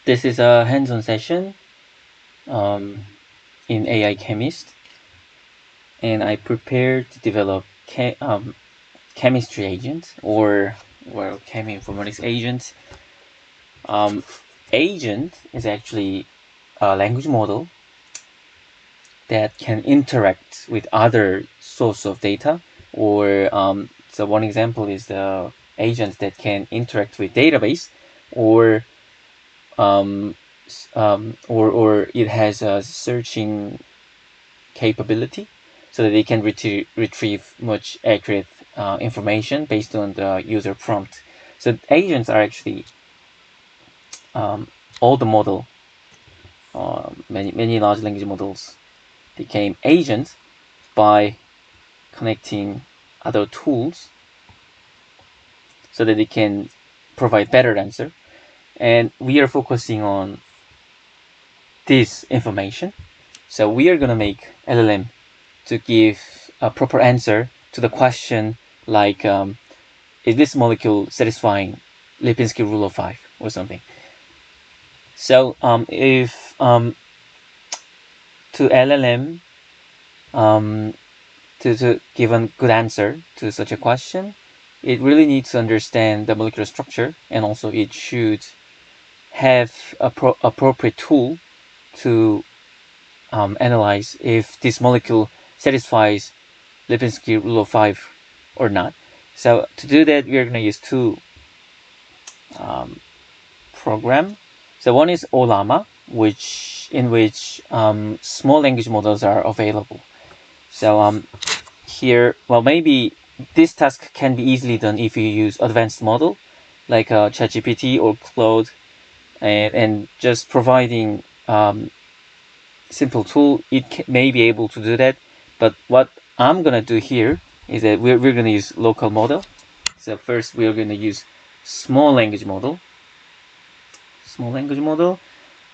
This is a hands-on session in AI Chemist, and I prepared to develop chemistry agent or cheminformatics agent. Agent is actually a language model that can interact with other source of data, or so one example is the agent that can interact with database, or or it has a searching capability so that they can retrieve much accurate information based on the user prompt. So agents are actually all the model, many large language models became agents by connecting other tools so that they can provide better answer. And we are focusing on this information. So we are going to make LLM to give a proper answer to the question like, is this molecule satisfying Lipinski rule of 5 or something? So if to LLM to give a good answer to such a question, it really needs to understand the molecular structure, and also it should have appropriate tool to analyze if this molecule satisfies Lipinski rule of 5 or not. So to do that, we are going to use two program. So one is Ollama, in which small language models are available. So here, well, maybe this task can be easily done if you use advanced model like ChatGPT or Claude, and just providing simple tool, it may be able to do that. But what I'm gonna do here is that we're gonna use local model. So first we're gonna use small language model,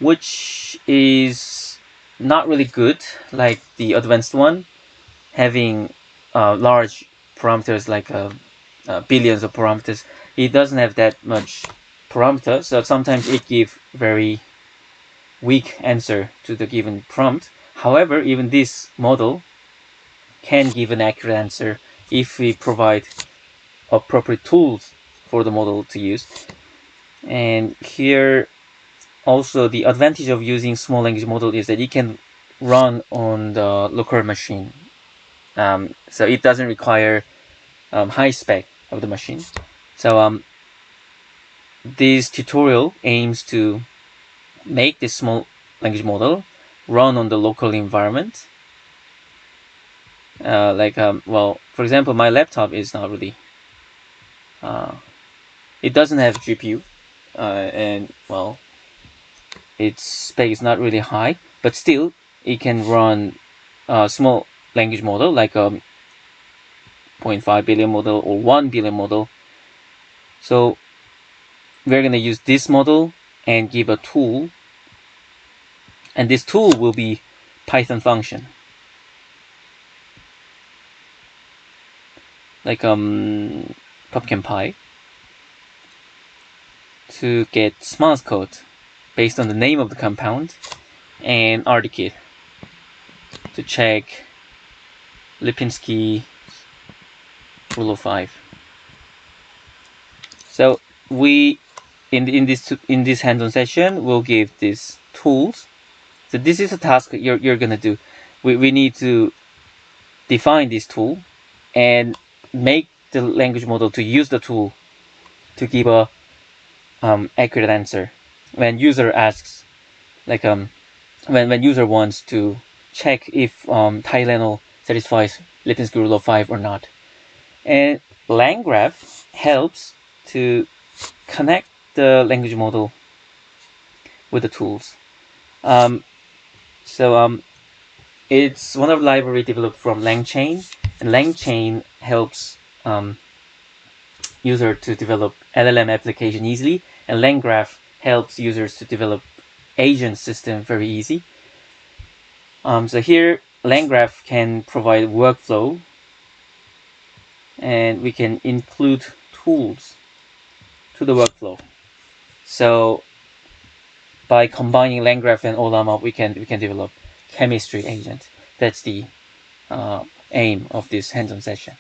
which is not really good like the advanced one, having large parameters like billions of parameters. It doesn't have that much parameter, so sometimes it gives very weak answer to the given prompt. However, even this model can give an accurate answer if we provide appropriate tools for the model to use. And here also the advantage of using small language model is that it can run on the local machine. So it doesn't require high spec of the machine. So this tutorial aims to make this small language model run on the local environment. Well, for example, my laptop is not really, it doesn't have GPU, and well, its spec is not really high, but still it can run a small language model like a 0.5 billion model or 1 billion model. So we're going to use this model and give a tool, and this tool will be Python function like Pumpkin Pie to get smart code based on the name of the compound, and RDKit to check Lipinski rule of 5. So we in this hands-on session we'll give these tools. So this is a task you're gonna do. We need to define this tool and make the language model to use the tool to give a accurate answer when user asks, like when user wants to check if Tylenol satisfies Lipinski rule of 5 or not. And LangGraph helps to connect the language model with the tools. It's one of the library developed from LangChain, and LangChain helps user to develop LLM application easily, and LangGraph helps users to develop agent system very easy. So here LangGraph can provide workflow, and we can include tools to the workflow. So by combining LangGraph and Ollama, we can develop chemistry agent. That's the aim of this hands-on session.